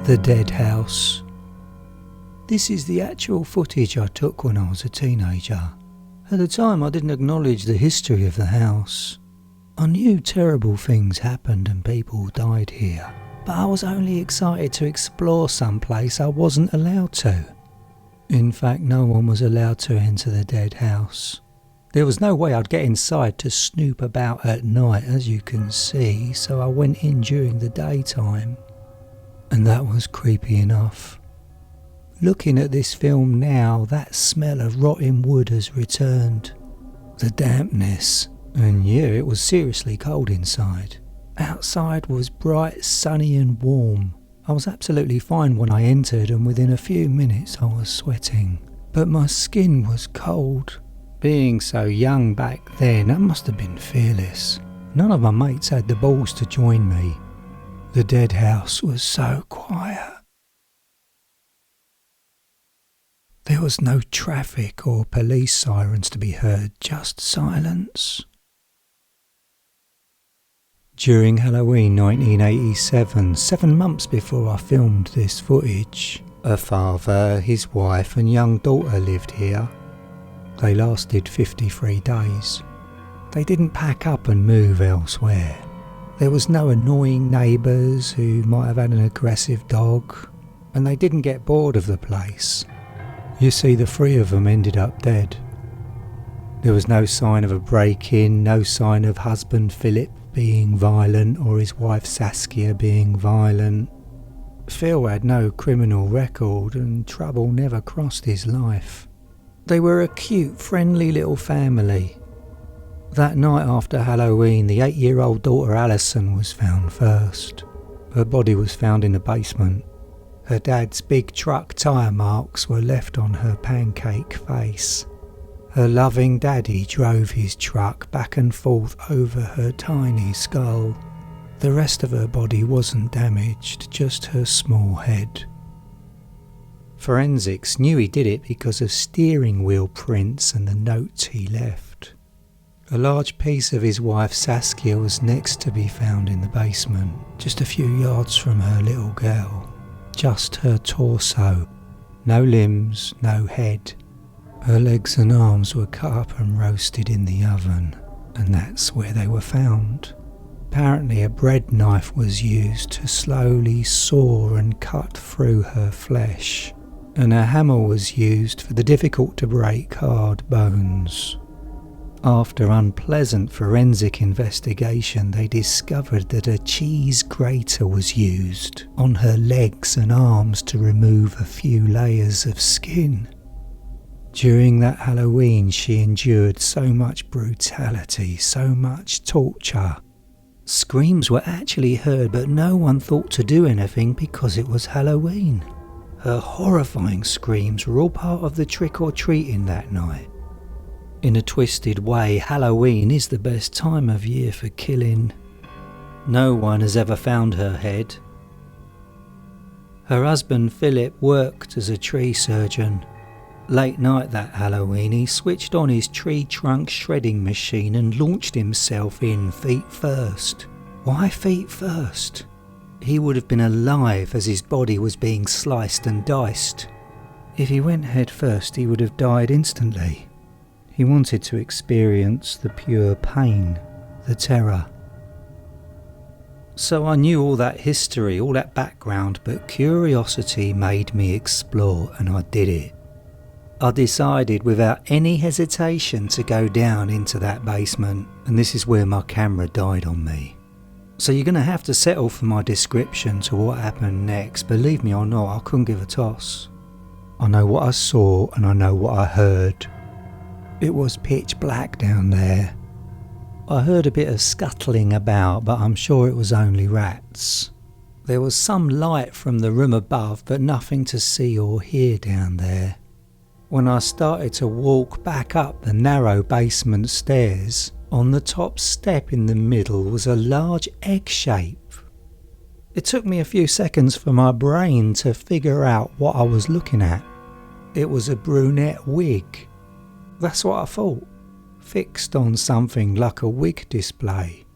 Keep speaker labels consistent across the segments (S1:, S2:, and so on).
S1: The Dead House. This is the actual footage I took when I was a teenager. At the time I didn't acknowledge the history of the house. I knew terrible things happened and people died here, but I was only excited to explore some place I wasn't allowed to. In fact, no one was allowed to enter the dead house. There was no way I'd get inside to snoop about at night, as you can see, so I went in during the daytime. And that was creepy enough. Looking at this film now, that smell of rotting wood has returned. The dampness. And yeah, it was seriously cold inside. Outside was bright, sunny and warm. I was absolutely fine when I entered, and within a few minutes I was sweating. But my skin was cold. Being so young back then, I must have been fearless. None of my mates had the balls to join me. The dead house was so quiet. There was no traffic or police sirens to be heard, just silence. During Halloween 1987, 7 months before I filmed this footage, a father, his wife and young daughter lived here. They lasted 53 days. They didn't pack up and move elsewhere. There was no annoying neighbours who might have had an aggressive dog, and they didn't get bored of the place. You see, the 3 of them ended up dead. There was no sign of a break-in, no sign of husband Philip being violent or his wife Saskia being violent. Phil had no criminal record and trouble never crossed his life. They were a cute, friendly little family. That night after Halloween, the 8-year-old daughter Alison was found first. Her body was found in the basement. Her dad's big truck tyre marks were left on her pancake face. Her loving daddy drove his truck back and forth over her tiny skull. The rest of her body wasn't damaged, just her small head. Forensics knew he did it because of steering wheel prints and the notes he left. A large piece of his wife Saskia was next to be found in the basement, just a few yards from her little girl. Just her torso. No limbs, no head. Her legs and arms were cut up and roasted in the oven, and that's where they were found. Apparently a bread knife was used to slowly saw and cut through her flesh, and a hammer was used for the difficult to break hard bones. After unpleasant forensic investigation, they discovered that a cheese grater was used on her legs and arms to remove a few layers of skin. During that Halloween, she endured so much brutality, so much torture. Screams were actually heard, but no one thought to do anything because it was Halloween. Her horrifying screams were all part of the trick-or-treating that night. In a twisted way, Halloween is the best time of year for killing. No one has ever found her head. Her husband Philip worked as a tree surgeon. Late night that Halloween, he switched on his tree trunk shredding machine and launched himself in feet first. Why feet first? He would have been alive as his body was being sliced and diced. If he went head first, he would have died instantly. He wanted to experience the pure pain, the terror. So I knew all that history, all that background, but curiosity made me explore, and I did it. I decided without any hesitation to go down into that basement, and this is where my camera died on me. So you're going to have to settle for my description to what happened next. Believe me or not, I couldn't give a toss. I know what I saw and I know what I heard. It was pitch black down there. I heard a bit of scuttling about, but I'm sure it was only rats. There was some light from the room above, but nothing to see or hear down there. When I started to walk back up the narrow basement stairs, on the top step in the middle was a large egg shape. It took me a few seconds for my brain to figure out what I was looking at. It was a brunette wig. That's what I thought, fixed on something like a wig display.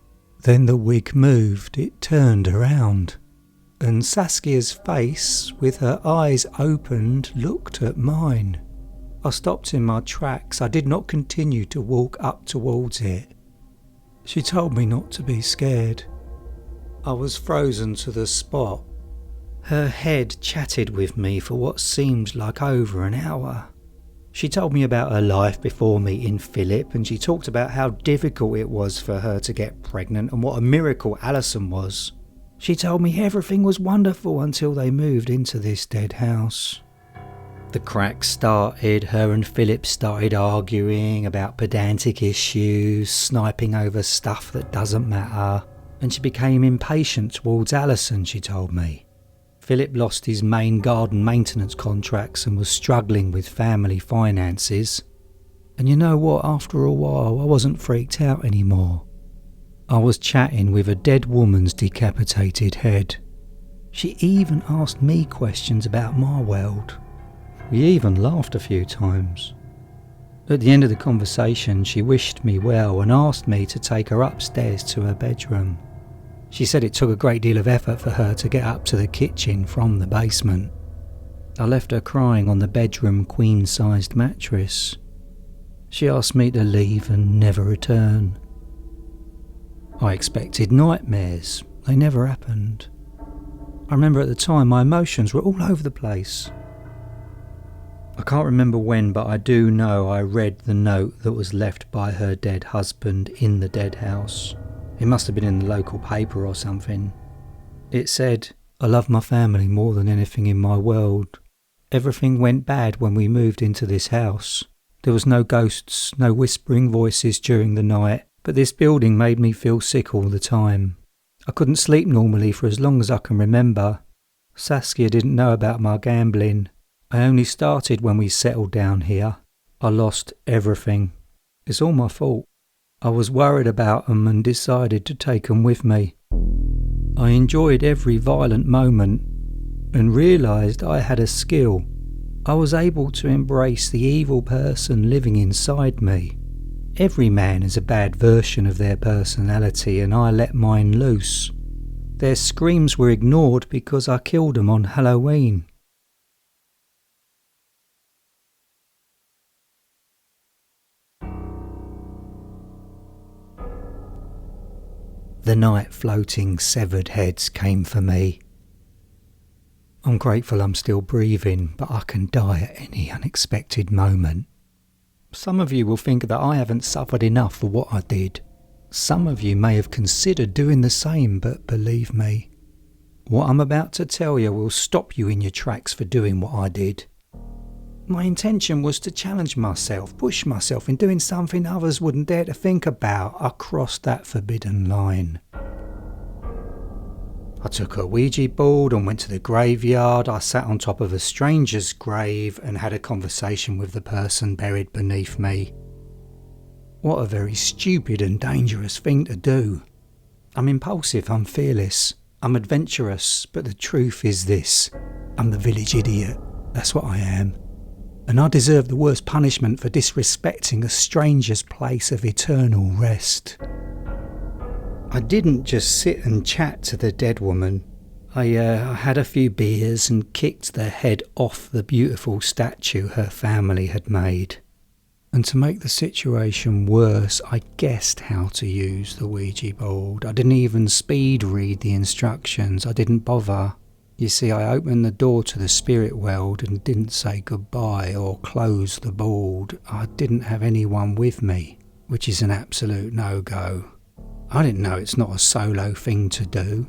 S1: Then the wig moved, it turned around. and Saskia's face, with her eyes opened, looked at mine. I stopped in my tracks. I did not continue to walk up towards it. She told me not to be scared. I was frozen to the spot. Her head chatted with me for what seemed like over an hour. She told me about her life before meeting Philip, and she talked about how difficult it was for her to get pregnant and what a miracle Alison was. She told me everything was wonderful until they moved into this dead house. The crack started. Her and Philip started arguing about pedantic issues, sniping over stuff that doesn't matter, and she became impatient towards Alison, she told me. Philip lost his main garden maintenance contracts and was struggling with family finances. And you know what, after a while I wasn't freaked out anymore. I was chatting with a dead woman's decapitated head. She even asked me questions about my world. We even laughed a few times. At the end of the conversation, she wished me well and asked me to take her upstairs to her bedroom. She said it took a great deal of effort for her to get up to the kitchen from the basement. I left her crying on the bedroom queen-sized mattress. She asked me to leave and never return. I expected nightmares. They never happened. I remember at the time my emotions were all over the place. I can't remember when, but I do know I read the note that was left by her dead husband in the dead house. It must have been in the local paper or something. It said, "I love my family more than anything in my world. Everything went bad when we moved into this house. There was no ghosts, no whispering voices during the night, but this building made me feel sick all the time. I couldn't sleep normally for as long as I can remember. Saskia didn't know about my gambling. I only started when we settled down here. I lost everything. It's all my fault. I was worried about them and decided to take them with me. I enjoyed every violent moment and realised I had a skill. I was able to embrace the evil person living inside me. Every man is a bad version of their personality, and I let mine loose. Their screams were ignored because I killed them on Halloween." The night floating severed heads came for me. I'm grateful I'm still breathing, but I can die at any unexpected moment. Some of you will think that I haven't suffered enough for what I did. Some of you may have considered doing the same, but believe me, what I'm about to tell you will stop you in your tracks for doing what I did. My intention was to challenge myself, push myself in doing something others wouldn't dare to think about. I crossed that forbidden line. I took a Ouija board and went to the graveyard. I sat on top of a stranger's grave and had a conversation with the person buried beneath me. What a very stupid and dangerous thing to do. I'm impulsive, I'm fearless, I'm adventurous, but the truth is this: I'm the village idiot. That's what I am. And I deserve the worst punishment for disrespecting a stranger's place of eternal rest. I didn't just sit and chat to the dead woman. I had a few beers and kicked the head off the beautiful statue her family had made. And to make the situation worse, I guessed how to use the Ouija board. I didn't even speed read the instructions. I didn't bother. You see, I opened the door to the spirit world and didn't say goodbye or close the board. I didn't have anyone with me, which is an absolute no-go. I didn't know it's not a solo thing to do.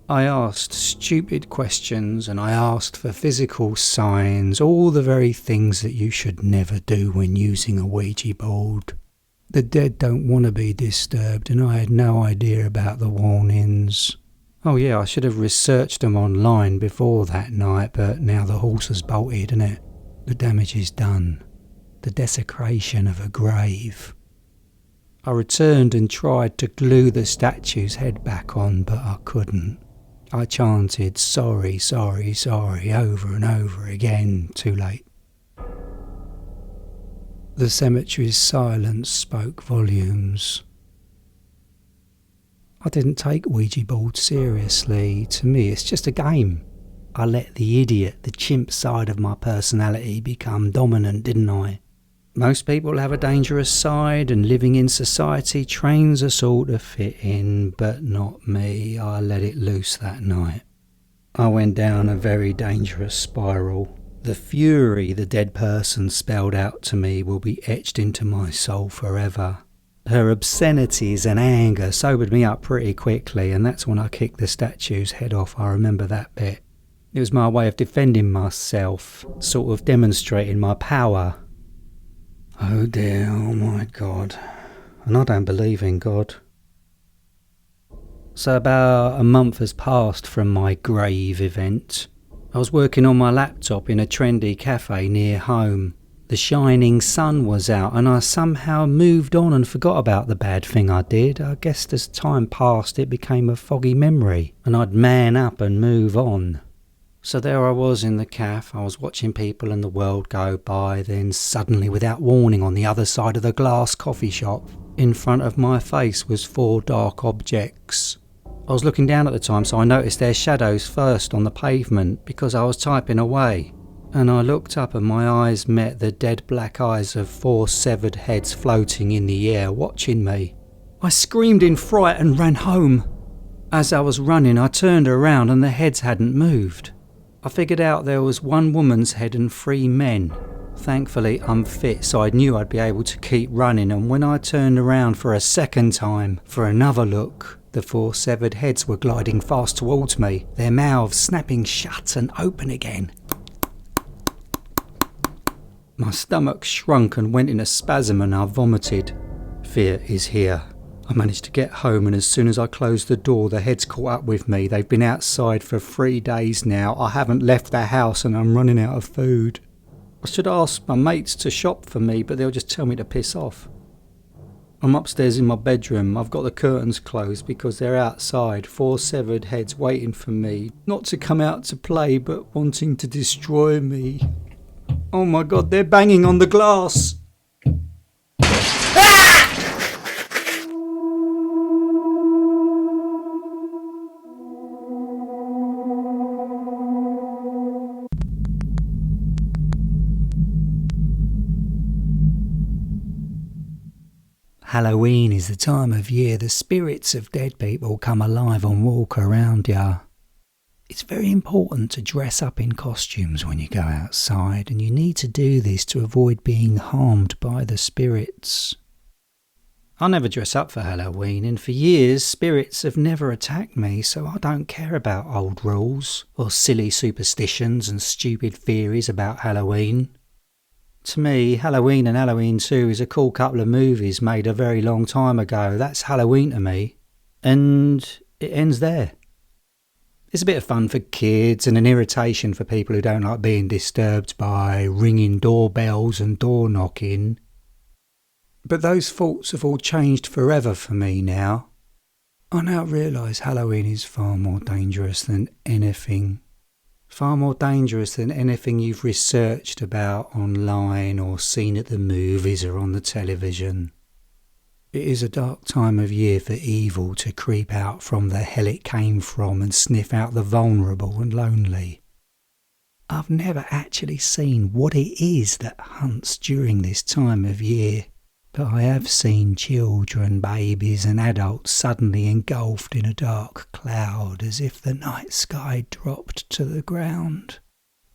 S1: I asked stupid questions and I asked for physical signs, all the very things that you should never do when using a Ouija board. The dead don't want to be disturbed, and I had no idea about the warnings. Oh yeah, I should have researched them online before that night, but now the horse has bolted, innit? The damage is done. The desecration of a grave. I returned and tried to glue the statue's head back on, but I couldn't. I chanted, "Sorry, sorry, sorry," over and over again. Too late. The cemetery's silence spoke volumes. I didn't take Ouija boards seriously. To me, it's just a game. I let the idiot, the chimp side of my personality become dominant, didn't I? Most people have a dangerous side, and living in society trains us all to fit in, but not me. I let it loose that night. I went down a very dangerous spiral. The fury the dead person spelled out to me will be etched into my soul forever. Her obscenities and anger sobered me up pretty quickly, and that's when I kicked the statue's head off. I remember that bit. It was my way of defending myself, sort of demonstrating my power. Oh dear, oh my God. And I don't believe in God. So about a month has passed from my grave event. I was working on my laptop in a trendy cafe near home. The shining sun was out, and I somehow moved on and forgot about the bad thing I did. I guess as time passed it became a foggy memory, and I'd man up and move on. So there I was in the cafe, I was watching people and the world go by, then suddenly, without warning, on the other side of the glass coffee shop, in front of my face was 4 dark objects. I was looking down at the time, so I noticed their shadows first on the pavement because I was typing away. And I looked up and my eyes met the dead black eyes of 4 severed heads floating in the air, watching me. I screamed in fright and ran home. As I was running, I turned around and the heads hadn't moved. I figured out there was 1 woman's head and 3 men. Thankfully, I'm fit, so I knew I'd be able to keep running, and when I turned around for a second time, for another look, the 4 severed heads were gliding fast towards me, their mouths snapping shut and open again. My stomach shrunk and went in a spasm and I vomited. Fear is here. I managed to get home, and as soon as I closed the door, the heads caught up with me. They've been outside for 3 days now. I haven't left the house and I'm running out of food. I should ask my mates to shop for me, but they'll just tell me to piss off. I'm upstairs in my bedroom. I've got the curtains closed because they're outside. 4 severed heads waiting for me. Not to come out to play, but wanting to destroy me. Oh my God, they're banging on the glass. Halloween is the time of year the spirits of dead people come alive and walk around ya. It's very important to dress up in costumes when you go outside, and you need to do this to avoid being harmed by the spirits. I never dress up for Halloween, and for years spirits have never attacked me, so I don't care about old rules or silly superstitions and stupid theories about Halloween. To me, Halloween and Halloween 2 is a cool couple of movies made a very long time ago. That's Halloween to me. And it ends there. It's a bit of fun for kids and an irritation for people who don't like being disturbed by ringing doorbells and door knocking. But those thoughts have all changed forever for me now. I now realise Halloween is far more dangerous than anything. Far more dangerous than anything you've researched about online or seen at the movies or on the television. It is a dark time of year for evil to creep out from the hell it came from and sniff out the vulnerable and lonely. I've never actually seen what it is that hunts during this time of year, but I have seen children, babies and adults suddenly engulfed in a dark cloud as if the night sky dropped to the ground.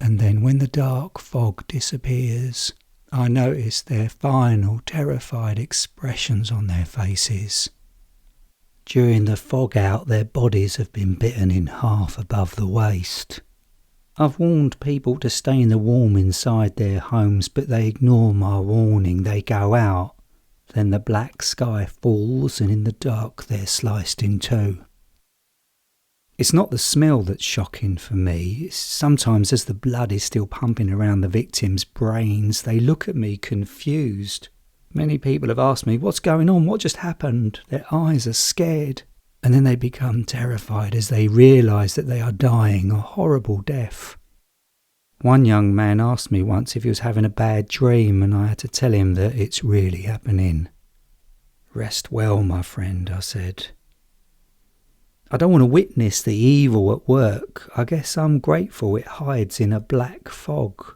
S1: And then when the dark fog disappears, I notice their final terrified expressions on their faces. During the fog out, their bodies have been bitten in half above the waist. I've warned people to stay in the warm inside their homes, but they ignore my warning. They go out. Then the black sky falls, and in the dark they're sliced in two. It's not the smell that's shocking for me. It's sometimes as the blood is still pumping around the victims' brains, they look at me confused. Many people have asked me, what's going on? What just happened? Their eyes are scared. And then they become terrified as they realise that they are dying a horrible death. One young man asked me once if he was having a bad dream, and I had to tell him that it's really happening. Rest well, my friend, I said. I don't want to witness the evil at work. I guess I'm grateful it hides in a black fog.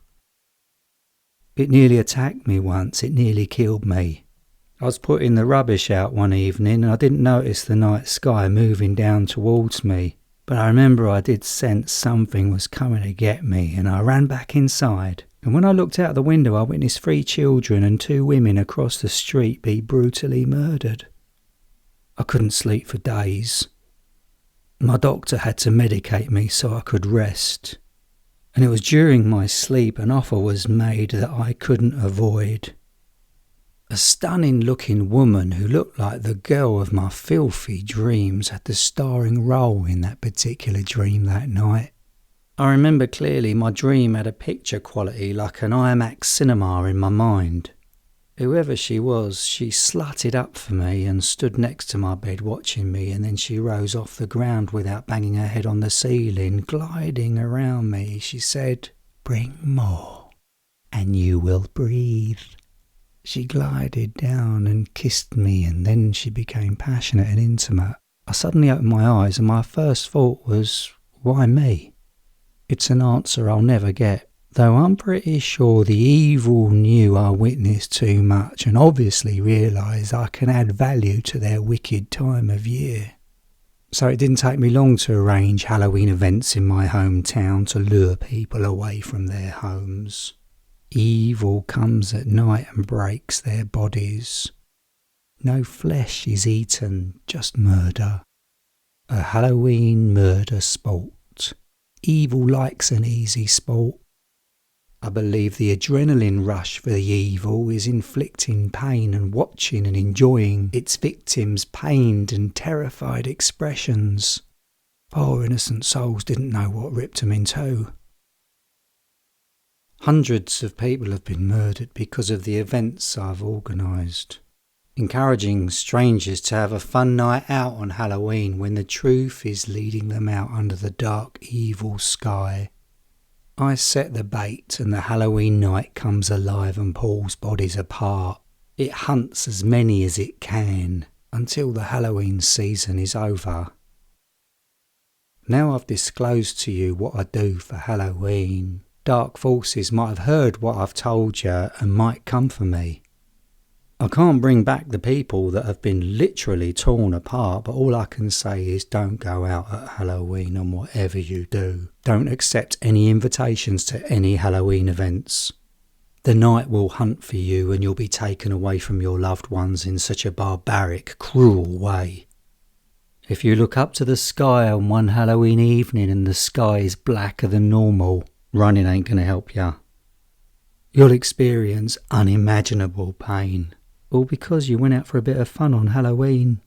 S1: It nearly attacked me once. It nearly killed me. I was putting the rubbish out one evening and I didn't notice the night sky moving down towards me. But I remember I did sense something was coming to get me, and I ran back inside. And when I looked out the window, I witnessed 3 children and 2 women across the street be brutally murdered. I couldn't sleep for days. My doctor had to medicate me so I could rest. And it was during my sleep an offer was made that I couldn't avoid. A stunning-looking woman who looked like the girl of my filthy dreams had the starring role in that particular dream that night. I remember clearly my dream had a picture quality like an IMAX cinema in my mind. Whoever she was, she slutted up for me and stood next to my bed watching me, and then she rose off the ground without banging her head on the ceiling, gliding around me. She said, "Bring more, and you will breathe." She glided down and kissed me, and then she became passionate and intimate. I suddenly opened my eyes and my first thought was, why me? It's an answer I'll never get, though I'm pretty sure the evil knew I witnessed too much and obviously realised I can add value to their wicked time of year. So it didn't take me long to arrange Halloween events in my hometown to lure people away from their homes. Evil comes at night and breaks their bodies. No flesh is eaten, just murder. A Halloween murder sport. Evil likes an easy sport. I believe the adrenaline rush for the evil is inflicting pain and watching and enjoying its victims' pained and terrified expressions. Poor innocent souls didn't know what ripped them in two. Hundreds of people have been murdered because of the events I've organised, encouraging strangers to have a fun night out on Halloween when the truth is leading them out under the dark, evil sky. I set the bait and the Halloween night comes alive and pulls bodies apart. It hunts as many as it can until the Halloween season is over. Now I've disclosed to you what I do for Halloween. Dark forces might have heard what I've told you and might come for me. I can't bring back the people that have been literally torn apart, but all I can say is don't go out at Halloween on whatever you do. Don't accept any invitations to any Halloween events. The night will hunt for you and you'll be taken away from your loved ones in such a barbaric, cruel way. If you look up to the sky on one Halloween evening and the sky is blacker than normal, running ain't going to help you. You'll experience unimaginable pain, all because you went out for a bit of fun on Halloween.